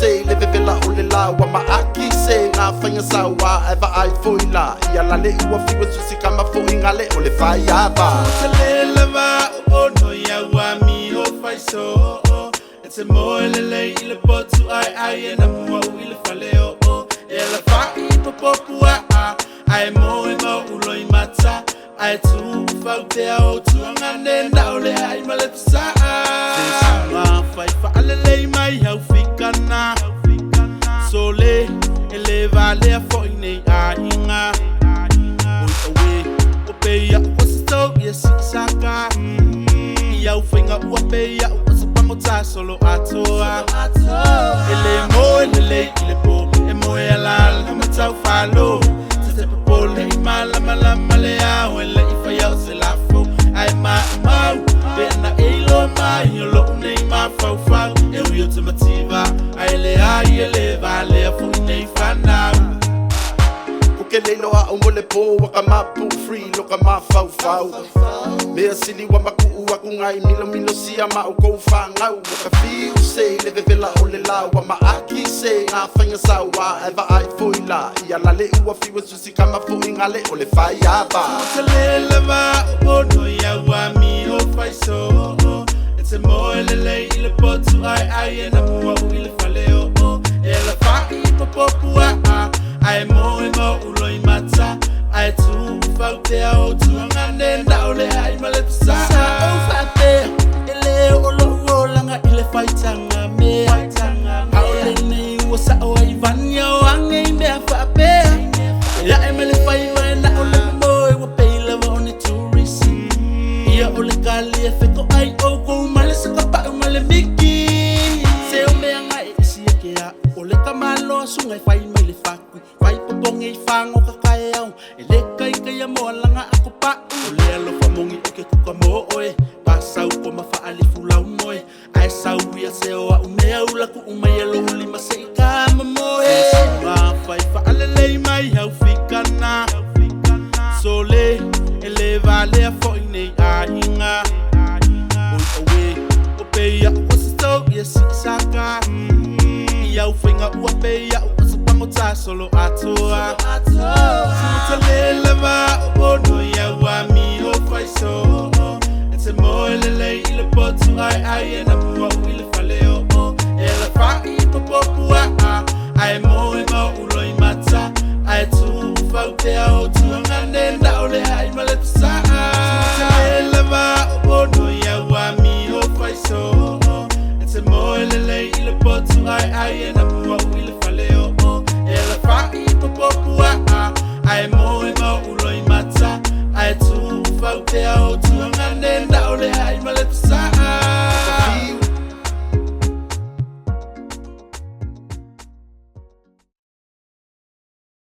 se le vela o le la wa maaki se nga fanya sawa eva ai foila ia la le ua fiwa tusi kama fo ingale o le fai ava Tele va o no ya wa mi o fai so it's a mo le le botu ai na mo ile faleo e la fai popua ai mo ulo I mata ai tu fa te o tu ngane na ole ai maletsa ma fai fa ale mai hau fikana sole eleva le fo nei a inga o we o pe ya o sto yes saka ya o finga o pe ya o sa pangota solo atoa ele mo ele po e mo ya la mata falo se pole mala male a wele ifa ya se la fo ai ma be na elo mai lo nei ma fa e wi automativa ai le vale fo nei fa now ke le loa o mole po wa ka mapu free lo ka ma fau me asili wa maku wa ku ngai milo sia ma o ko fa ngau wa ka fiu se le vela o le la wa ma aki se nga fanya sawa eva ai foila ia la le ua fiwa susi kama fo ingale o le fai ava le va o no ya wa mi o fai so it's a mo le potu ai na mo ile faleo e la fai popua ai mo ulo I mata ai tu fa te o tu ngane na ole ai maletsa o fa te ele o lo langa ile faitanga me ole nei o sa o ai vanya o ange me fa pe ya emele fai na ole mo o pe la on tourist ia ole kali e feko ai o ko male sa pa male miki se o me ngai isi ke ya ole kamalo sungai fai mele fa fai pongi fango kakayao ele kai mo langa ako pa ole alo famongi ke ku mo oe pasau ko mafa ali fulau moe ai sau ia se o me ula ku mai alo lima se ka mo e ma fai fa ale mai hau fikana sole ele vale fo nei a inga oe o pe ya o sto yes saka ia o finga o pe ya ta solo atoa le va o no ya wa mi o fai so it's a mo le potu ai na mo ile faleo e la fai popua ai mo ulo I mata ai tu fa te o tu ngane na ole ai maletsa le va o no ya wa mi o fai so it's a mo le potu ai na